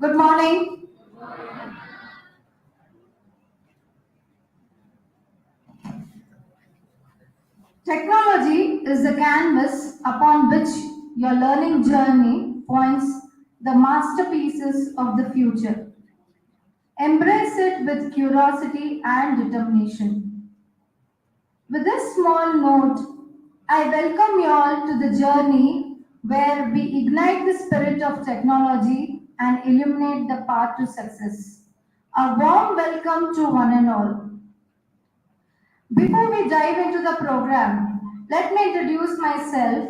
Good morning. Technology is the canvas upon which your learning journey points the masterpieces of the future. Embrace it with curiosity and determination. With this small note, I welcome you all to the journey where we ignite the spirit of technology and illuminate the path to success. A warm welcome to one and all. Before we dive into the program, let me introduce myself.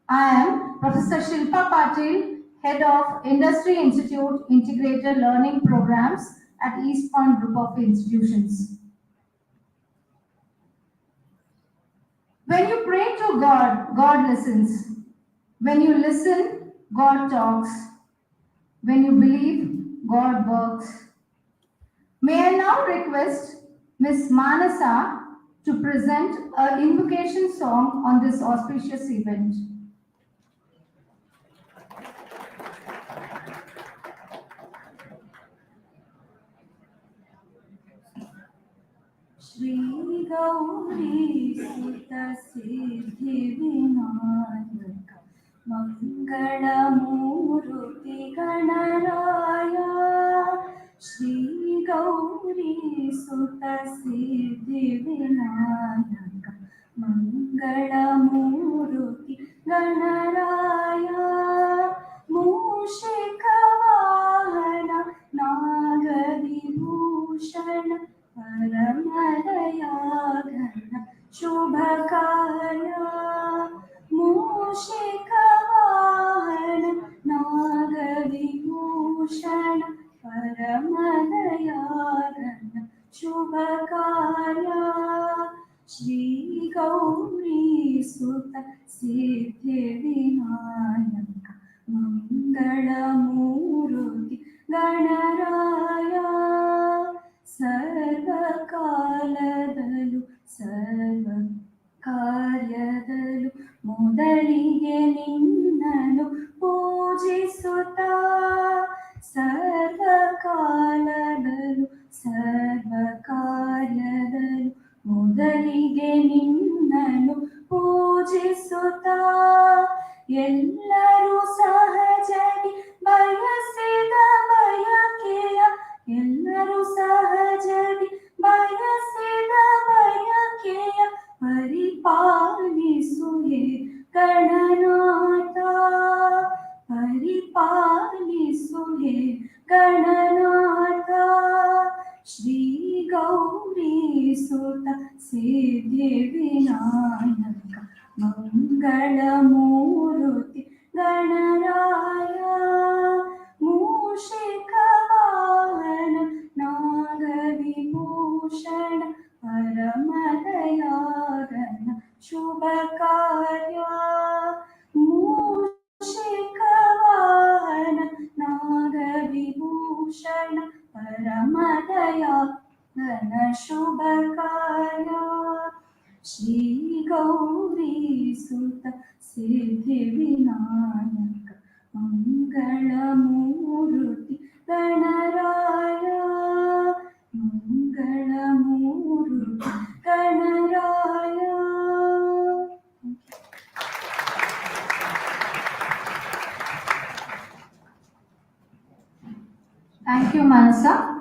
I am Professor Shilpa Patil, Head of Industry Institute Integrated Learning Programs at East Point Group of Institutions. When you pray to God, God listens. When you listen, God talks. When you believe, God works. May I now request Ms. Manasa to present an invocation song on this auspicious event. Shri Gauri सुत सिद्धि विनायक मंगल मूर्ति गणराय श्री गौरी सुत सिद्धि विनायक मंगल मूर्ति गणराय मूषिक वाहन नागविभूषण परमदयाघन शुभकार्य मूषिकवाहन नागविभूषण परमदयाघन शुभकार्य श्री गौरी सुत सिद्धिविनायक मंगलमूर्ति गणराय ಸರ್ವಕಾಲದಲ್ಲೂ ಸರ್ವ ಕಾರ್ಯದಲ್ಲೂ ಮೊದಲಿಗೆ ನಿನ್ನನ್ನು ಪೂಜಿಸುತ್ತಾ ಸರ್ವಕಾಲದಲ್ಲೂ ಸರ್ವ ಕಾರ್ಯದಲ್ಲೂ ಮೊದಲಿಗೆ ನಿನ್ನನ್ನು ಪೂಜಿಸುತ್ತಾ ಎಲ್ಲರೂ ಸಹಜವಾಗಿ ಬಯಸಿದ ಬಯಕೆಯ ಎಲ್ಲರೂ ಸಹಜವಾಗಿ ಬಯಸಿದ ಬಯಕೆಯ ಪರಿಪಾಲಿಸುವೆ ಗಣನಾಥ ಪರಿಪಾಲಿಸುವೆ ಗಣನಾಥ ಶ್ರೀ ಗೌರಿ ಸುತ ಸಿದ್ಧಿ ವಿನಾಯಕ ಮಂಗಳ ಮೂರ್ತಿ ಗಣರಾಯ ಮೂಷಿಕ ವಾಹನ ನಾಗವಿಭೂಷಣ ಪರಮದಯಾಗನ ಶುಭ ಕಾರ್ಯ ಮೂಷಿಕ ವಾಹನ ನಾಗವಿಭೂಷಣ ಪರಮದಯಾಗನ ಶುಭ ಕಾರ್ಯ ಶ್ರೀ ಗೌರಿ ಸುತ ಸಿದ್ಧಿ ವಿನಾಯಕ ಮಂಗಳ ಮೂರ್ತಿ ಗಣರಾಯ ಮಂಗಳ ಮೂರ್ತಿ Ganaraya. Thank you, Manasa.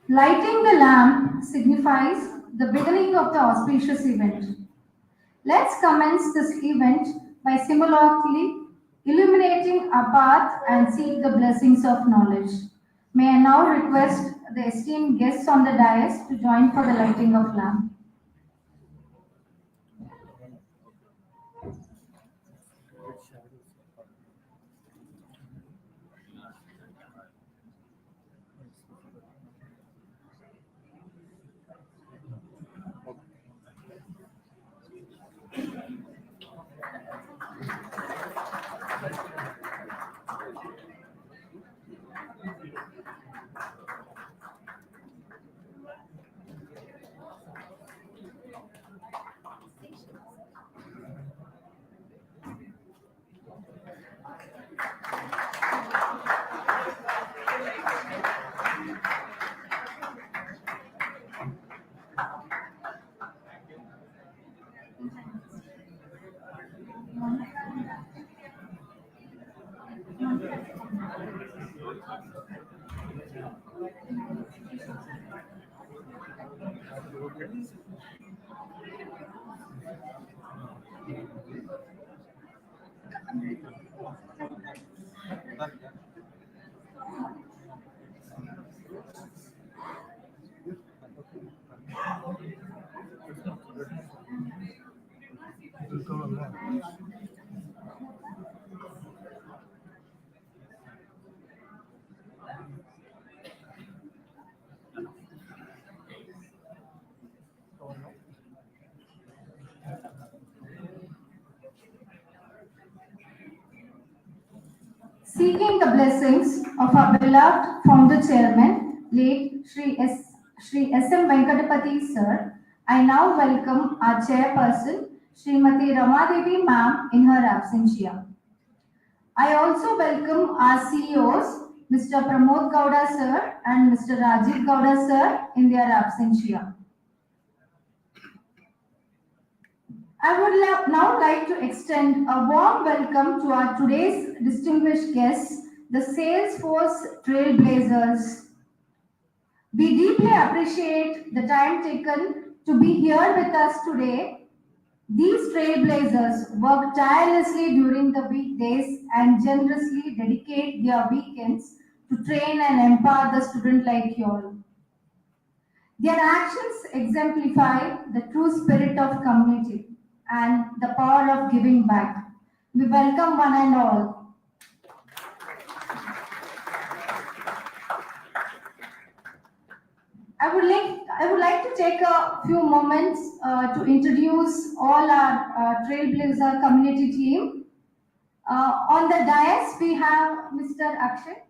Lighting the lamp signifies the beginning of the auspicious event. Let's commence this event by symbolically illuminating our path and seek the blessings of knowledge. May I now request the esteemed guests on the dais to join for the lighting of lamp. Seeking the blessings of our beloved founder chairman, late Shri S. M. Venkatapati sir, I now welcome our chairperson, Srimati Ramadevi ma'am in her absentia. I also welcome our CEOs, Mr. Pramod Gowda sir and Mr. Rajiv Gowda sir in their absentia. I would now like to extend a warm welcome to our today's distinguished guests, the Salesforce Trailblazers. We deeply appreciate the time taken to be here with us today. These trailblazers work tirelessly during the weekdays and generously dedicate their weekends to train and empower the student like you all. Their actions exemplify the true spirit of community and the power of giving back. We welcome one and all. I would like to take a few moments to introduce all our Trailblazer community team. On the dais, we have Mr. Akshay,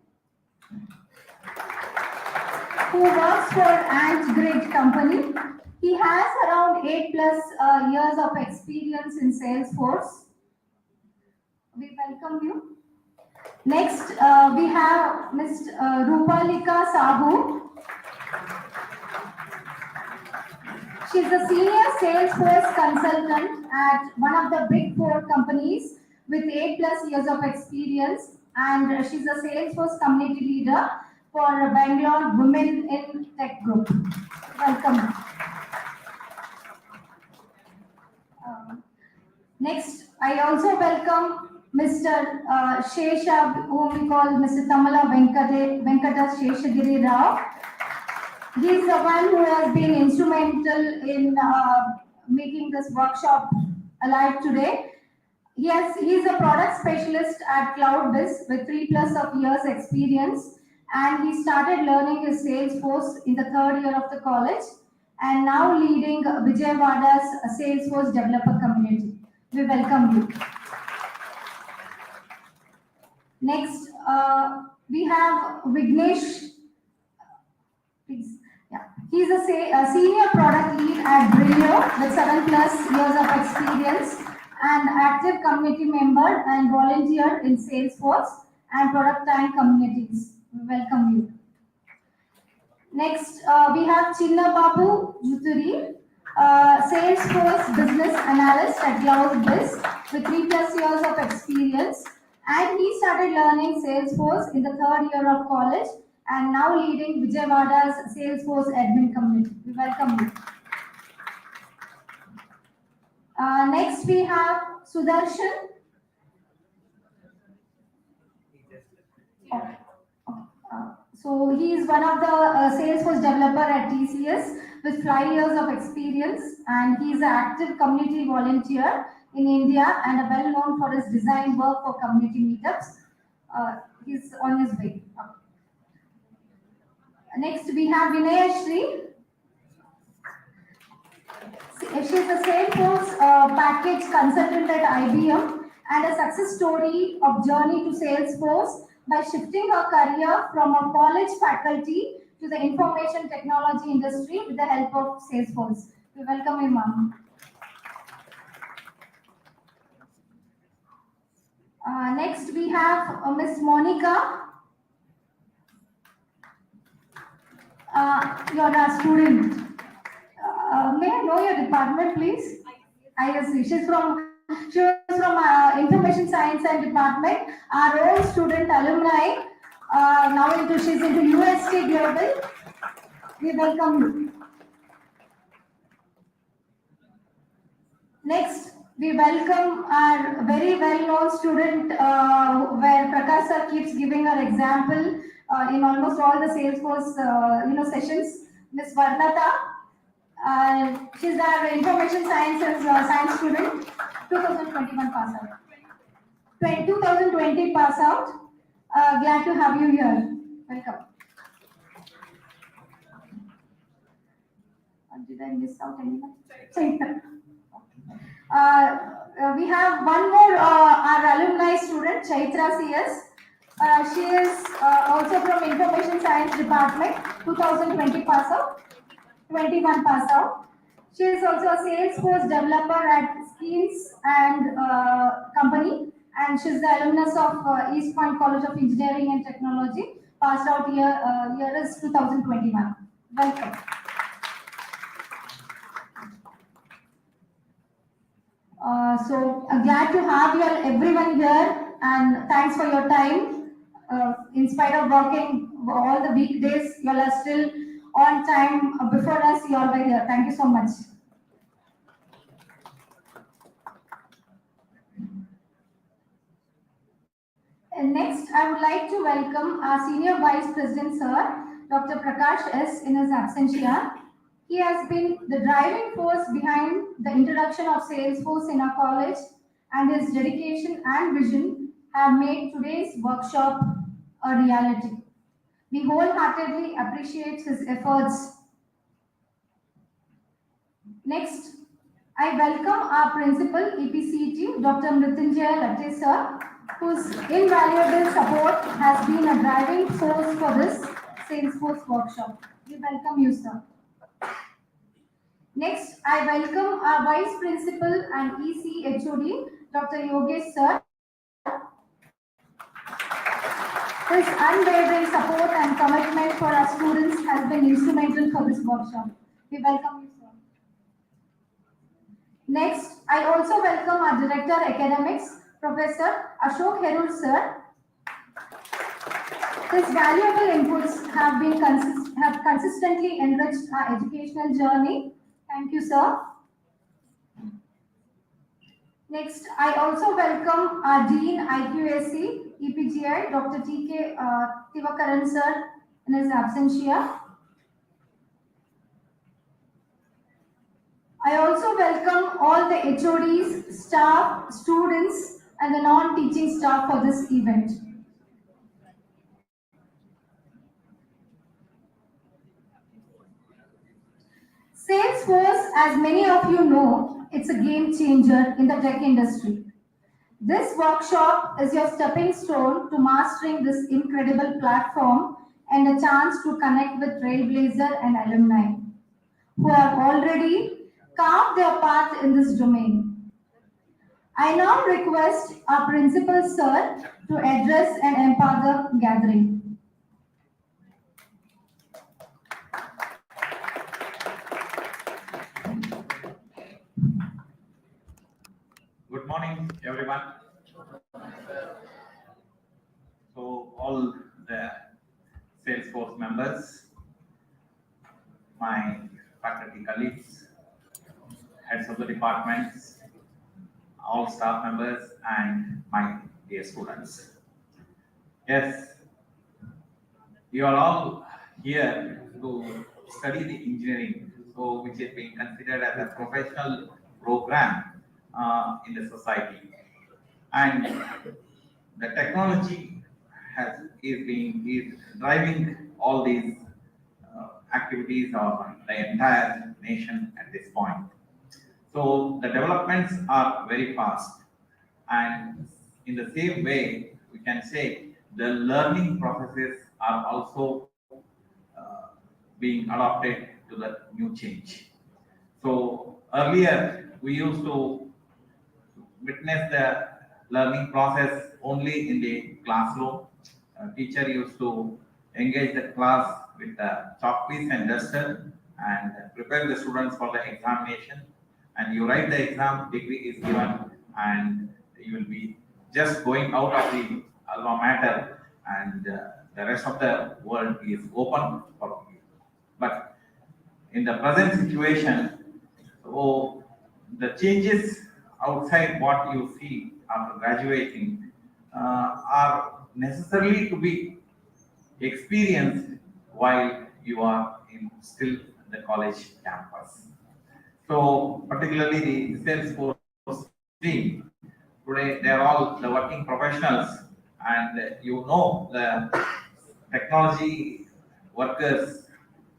who works for Ant Grid Company. He has around 8 plus years of experience in Salesforce. We welcome you. Next, we have Ms. Rupalika Sahu. She's a senior Salesforce consultant at one of the big four companies with 8 plus years of experience, and she's a Salesforce community leader for Bangalore Women in Tech Group. Welcome. Next, I also welcome Mr. Shesha, whom we call Mr. Tamala Venkata Sheshagiri Rao. He is the one who has been instrumental in making this workshop alive today. He is a product specialist at CloudBiz with 3 plus of years experience, and he started learning his Salesforce in the third year of the college and now leading Vijayawada's Salesforce developer community. We welcome you. Next, we have Vignesh. Please. Yeah. He's a senior product lead at Brillo with 7 plus years of experience and active community member and volunteer in Salesforce and product time communities. We welcome you. Next, we have Chinna Babu Juturi, Salesforce business analyst at CloudBiz with 3 plus years of experience, and he started learning Salesforce in the third year of college and now leading Vijayawada's Salesforce admin community. We welcome you. Next, we have Sudarshan. Okay. So he is one of the Salesforce developer at TCS with 5 years of experience, and he is an active community volunteer in India and well known for his design work for community meetups. He's on his way. Next, we have Vinaya Shri. She's a Salesforce package consultant at IBM and a success story of journey to Salesforce by shifting her career from a college faculty to the information technology industry with the help of Salesforce. We welcome you, ma'am. Next, we have Miss Monica. You're a student. May I know your department, please? ISC. She was from Information Science and Department. Our own student alumni. She's into UST Global. We welcome you. Next, we welcome our very well-known student where Prakash sir keeps giving her example in almost all the Salesforce sessions. Miss Varnata, she's our information sciences science student, 2021 pass out. 2020 pass out. Glad to have you here. Welcome. Did I miss out anyone? Chaitra. We have one more our alumni student, Chaitra CS. She is also from Information Science Department, 2020 pass out, 21 pass out. She is also a Salesforce developer at Skills and Company, and she's the alumnus of East Point College of Engineering and Technology. Passed out year is 2021. Welcome. Glad to have you all, everyone here, and thanks for your time. In spite of working all the weekdays, you all are still on time before us. You all were here. Thank you so much. And next, I would like to welcome our Senior Vice President, Sir, Dr. Prakash S. in his absentia. He has been the driving force behind the introduction of Salesforce in our college, and his dedication and vision have made today's workshop a reality. We wholeheartedly appreciate his efforts. Next, I welcome our principal, EPCT, Dr. Mrityunjay Latte sir, whose invaluable support has been a driving force for this Salesforce workshop. We welcome you, sir. Next, I welcome our Vice Principal and EC HOD, Dr. Yogesh sir. His unwavering support and commitment for our students has been instrumental for this workshop. We welcome you, sir. Next, I also welcome our Director Academics, Professor Ashok Herul sir. His valuable inputs have consistently enriched our educational journey. Thank you, sir. Next, I also welcome our Dean IQAC, EPGI, Dr. T.K. Tivakaran sir in his absentia. I also welcome all the HODs, staff, students, and the non-teaching staff for this event. Salesforce, as many of you know, it's a game changer in the tech industry. This workshop is your stepping stone to mastering this incredible platform and a chance to connect with Trailblazer and alumni who have already carved their path in this domain. I now request our principal sir to address and empower the gathering. Good morning, everyone. So, all the Salesforce members, my faculty colleagues, heads of the departments, all staff members, and my dear students. Yes, you are all here to study the engineering, so which is being considered as a professional program in the society, and the technology is driving all these activities of the entire nation at this point. So the developments are very fast, and in the same way, we can say the learning processes are also being adopted to the new change. So earlier we used to witness the learning process only in the classroom. Teacher used to engage the class with the chalk piece and duster and prepare the students for the examination. And you write the exam, degree is given, and you will be just going out of the alma mater, and the rest of the world is open for you. But in the present situation, so the changes outside what you see after graduating are necessarily to be experienced while you are in still the college campus. So particularly the Salesforce team, today they are all the working professionals, and you know the technology workers,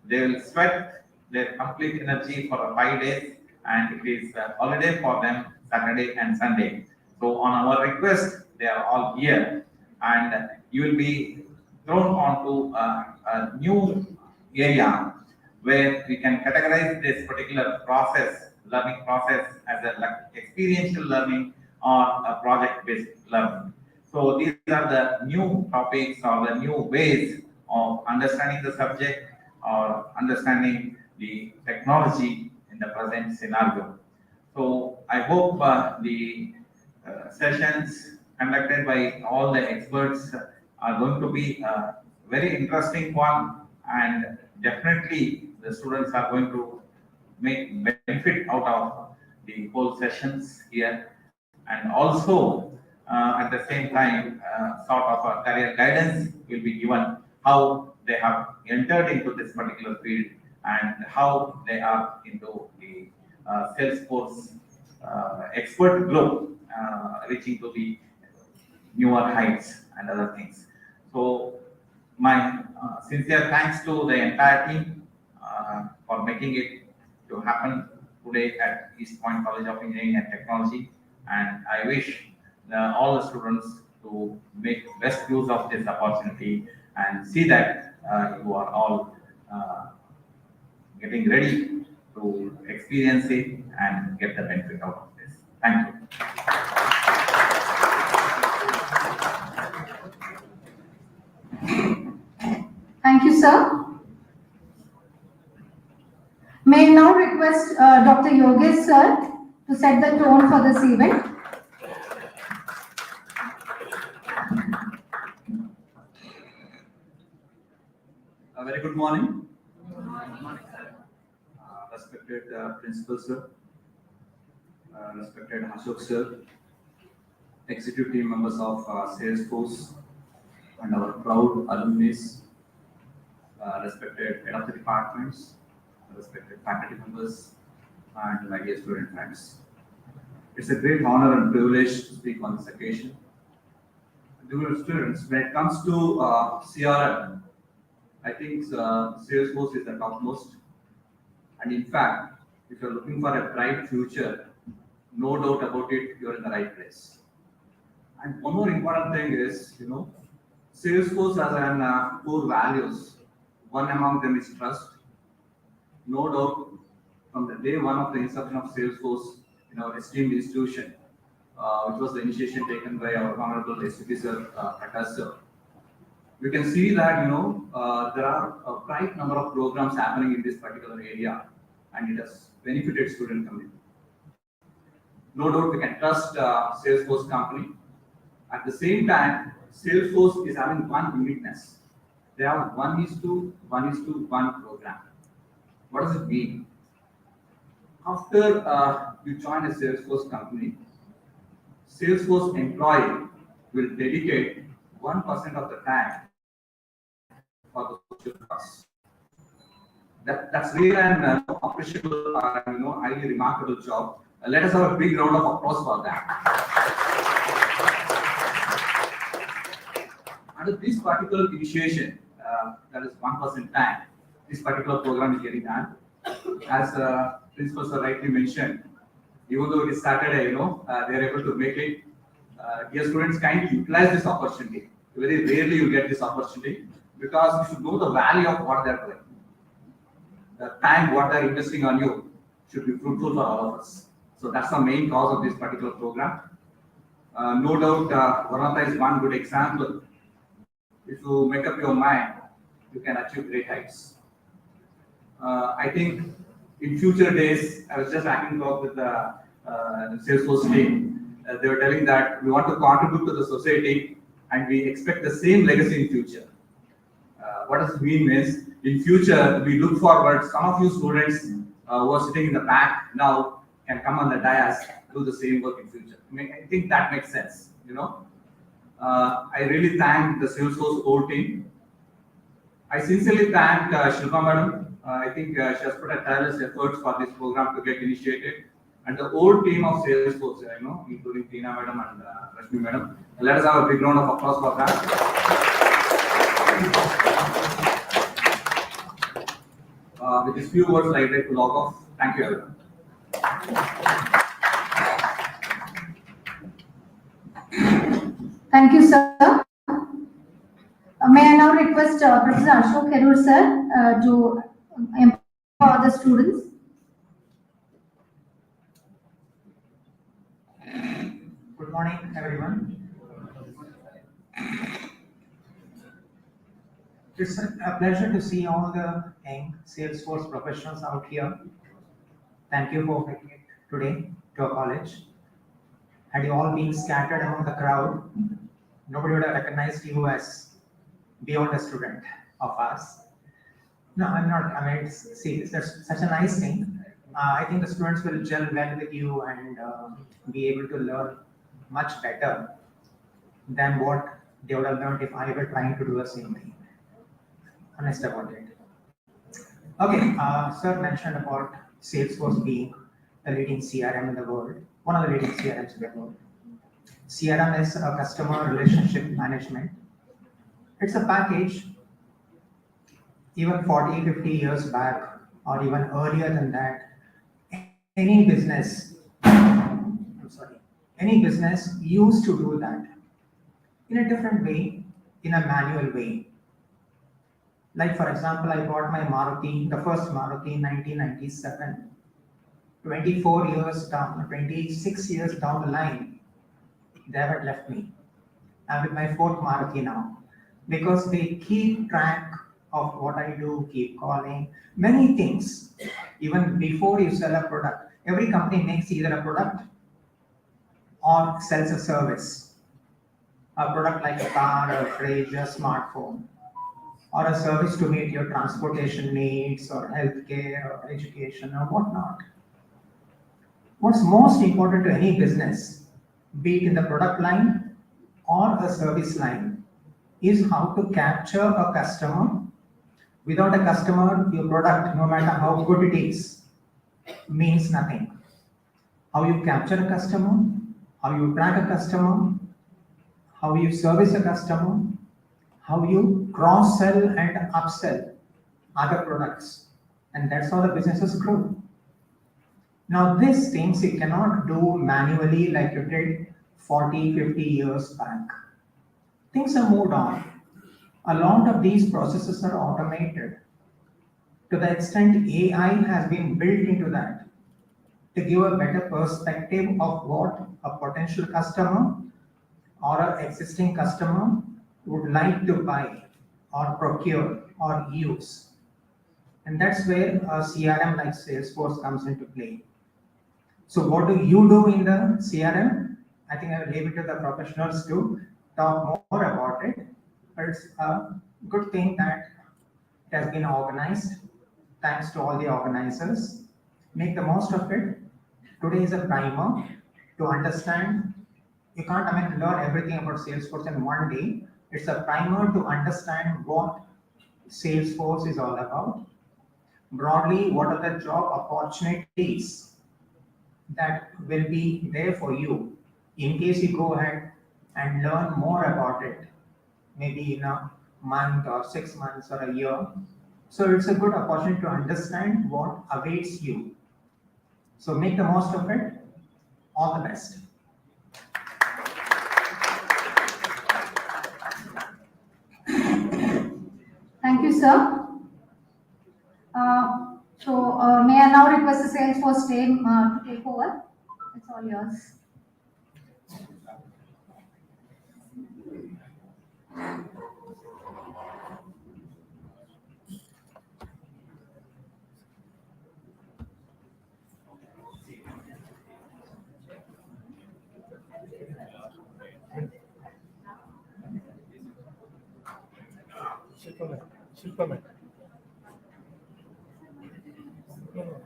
they will sweat their complete energy for 5 days, and it is a holiday for them Saturday and Sunday. So on our request, they are all here, and you will be thrown onto a new area where we can categorize this particular process, learning process, as a experiential learning or a project-based learning. So these are the new topics or the new ways of understanding the subject or understanding the technology in the present scenario. So I hope the sessions conducted by all the experts are going to be a very interesting one, and definitely the students are going to make benefit out of the whole sessions here, and also at the same time sort of a career guidance will be given, how they have entered into this particular field and how they are into the Salesforce expert group, reaching to the newer heights and other things. So my sincere thanks to the entire team for making it to happen today at East Point College of Engineering and Technology, and I wish all the students to make best use of this opportunity and see that you are all getting ready to experience it and get the benefit out of this. Thank you. Thank you, sir. May I now request Dr. Yogesh sir to set the tone for this event. A very good morning. Respected Principal Sir, respected Ashok Sir, executive team members of Salesforce, and our proud alumni, respected head of the departments, respected faculty members, and my dear student friends. It's a great honor and privilege to speak on this occasion. Dear students, when it comes to CRM, I think Salesforce is the topmost. And in fact, if you're looking for a bright future, no doubt about it, you're in the right place. And one more important thing is, Salesforce has an core values. One among them is trust. No doubt, from the day one of the inception of Salesforce in our esteemed institution, which was the initiation taken by our Honorable SVP Sir, Prakash Sir, we can see that there are a bright number of programs happening in this particular area, and it has benefited student community. No doubt we can trust Salesforce company. At the same time, Salesforce is having one uniqueness. They have 1:1:1 program. What does it mean? After you join a Salesforce company, Salesforce employee will dedicate 1% of the time for the social cause. That's really an appreciable, highly remarkable job. Let us have a big round of applause for that. Under this particular initiation, that is 1% time, this particular program is getting done. As Principal Sir rightly mentioned, even though it is Saturday, they are able to make it. Dear students, kindly utilize this opportunity. Very rarely you get this opportunity, because you should know the value of what they are doing. The time what they are investing on you should be fruitful for all of us. So that's the main cause of this particular program. No doubt, Varnata is one good example. If you make up your mind, you can achieve great heights. I think in future days, I was just having talk with the Salesforce team. They were telling that we want to contribute to the society and we expect the same legacy in future. What does it mean is, in future, we look forward, some of you students who are sitting in the back now can come on the dais, do the same work in future. I think that makes sense, you know. I really thank the Salesforce whole team. I sincerely thank Shilpa madam. I think she has put a tireless efforts for this program to get initiated. And the whole team of Salesforce, including Tina madam and Rashmi madam. Let us have a big round of applause for that. With these few words, I'd like to log off. Thank you, everyone. Thank you, sir. May I now request Professor Ashok Herur, sir, to empower the students. Good morning, everyone. It's a pleasure to see all the young Salesforce professionals out here. Thank you for making it today to our college. Had you all been scattered among the crowd, nobody would have recognized you as beyond a student of ours. No, I'm not. I mean, it's such a nice thing. I think the students will gel well with you and be able to learn much better than what they would have learned if I were trying to do the same thing. Honest about it. Okay, sir mentioned about Salesforce being the leading CRM in the world, one of the leading CRMs in the world. CRM is a customer relationship management. It's a package. Even 40, 50 years back, or even earlier than that, any business, any business used to do that in a different way, in a manual way. Like, for example, I bought my Maruti, the first Maruti in 1997. 24 years down, 26 years down the line, they haven't left me. I'm with my fourth Maruti now because they keep track of what I do, keep calling, many things. Even before you sell a product, every company makes either a product or sells a service. A product like a car, a fridge, a smartphone, or a service to meet your transportation needs or healthcare or education or whatnot. What's most important to any business, be it in the product line or a service line, is how to capture a customer. Without a customer, your product, no matter how good it is, means nothing. How you capture a customer, how you track a customer, how you service a customer, how you cross-sell and upsell other products. And that's how the businesses grow. Now, these things you cannot do manually like you did 40, 50 years back. Things have moved on. A lot of these processes are automated. To the extent AI has been built into that to give a better perspective of what a potential customer or an existing customer would like to buy or procure or use. And that's where a CRM like Salesforce comes into play. So what do you do in the CRM? I think I will leave it to the professionals to talk more about it. But it's a good thing that it has been organized. Thanks to all the organizers. Make the most of it. Today is a primer to understand. You can't learn everything about Salesforce in one day. It's a primer to understand what Salesforce is all about. Broadly, what are the job opportunities that will be there for you in case you go ahead and learn more about it, maybe in a month or 6 months or a year. So it's a good opportunity to understand what awaits you. So make the most of it. All the best. Thank you, sir. May I now request the Salesforce team to take over? It's all yours. Superman. Superman. No, no.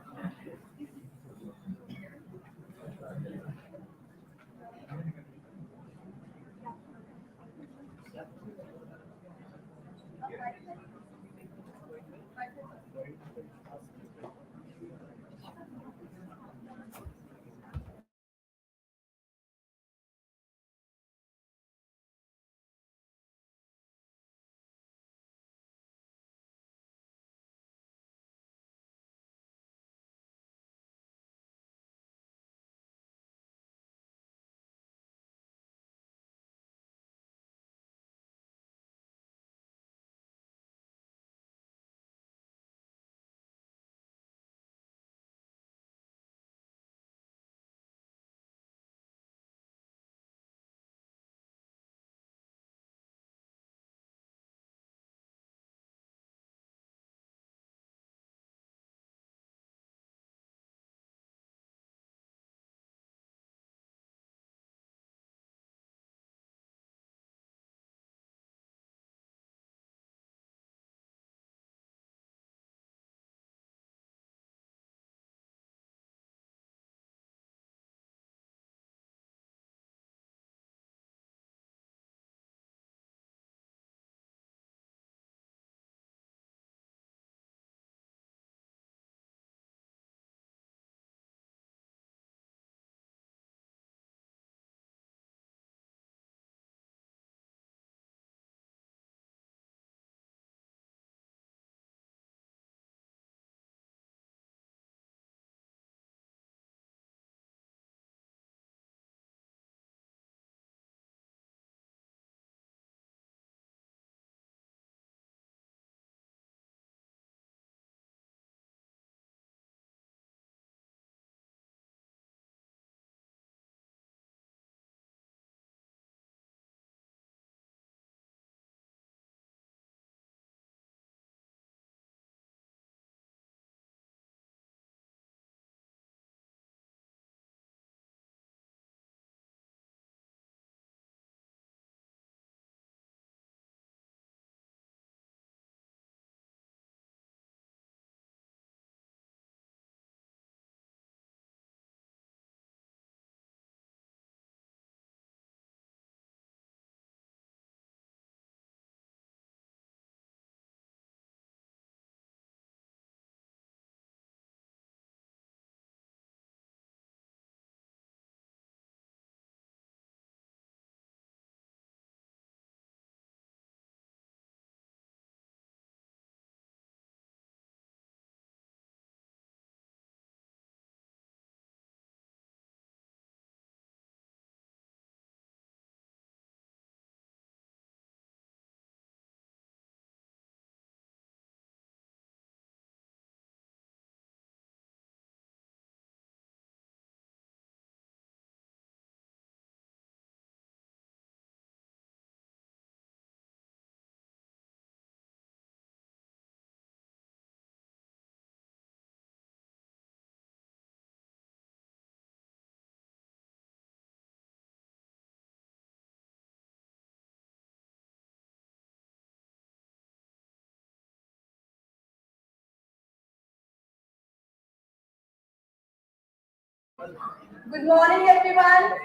Good morning, everyone.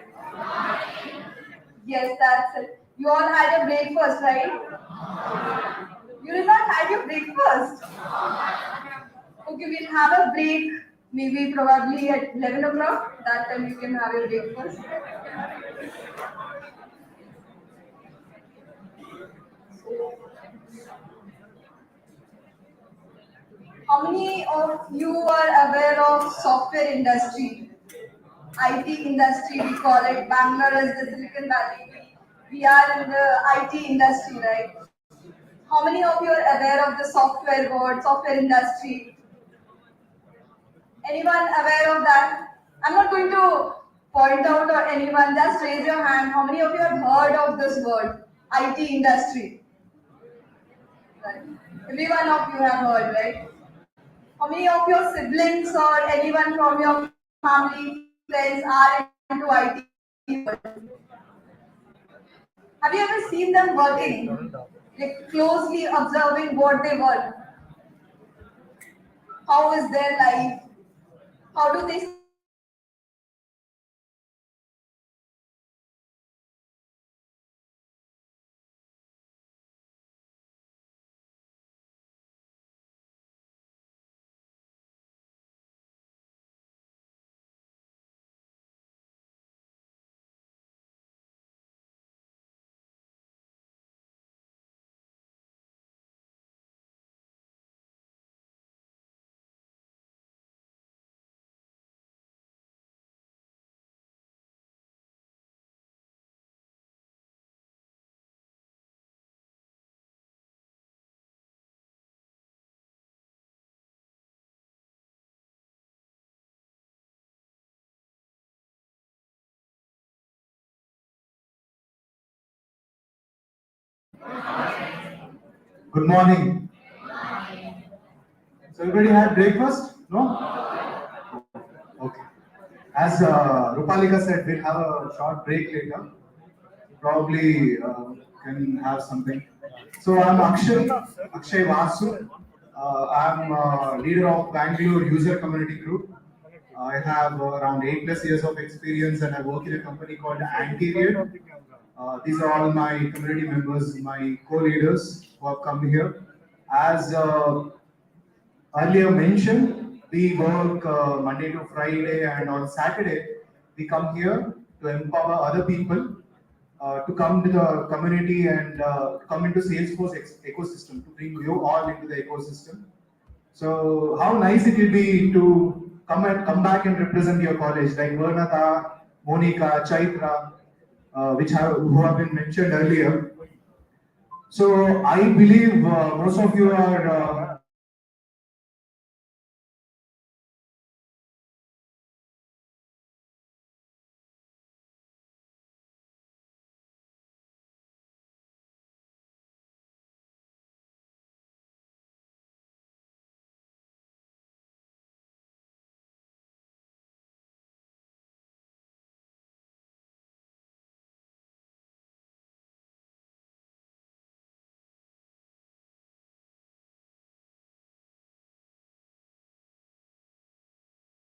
Yes, that's it. You all had your breakfast, right? You did not have your breakfast. Okay, we'll have a break. Maybe probably at 11 o'clock. That time you can have your breakfast. How many of you are aware of software industry? IT industry, we call it. Bangalore is the Silicon Valley. We are in the IT industry, right? How many of you are aware of the software world, software industry? Anyone aware of that? I'm not going to point out or anyone, just raise your hand. How many of you have heard of this word? IT industry. Right. Every one of you have heard, right? How many of your siblings or anyone from your family, friends are into IT world? Have you ever seen them working? like closely observing what they work. How is their life? How do they see their future? Good morning. So everybody had breakfast? No? Okay. As Rupalika said, we'll have a short break later. Probably can have something. So I'm Akshay Vasu. I'm leader of Bangalore User Community Group. I have around 8+ years of experience and I work in a company called Anterior. These are all my community members, my co-leaders who have come here. As earlier mentioned, we work Monday to Friday, and on Saturday we come here to empower other people to come to the community and come into Salesforce ecosystem to bring you all into the ecosystem. So how nice it will be to come back and represent your college like Vernata, Monica, Chaitra, who have been mentioned earlier. So I believe most of you are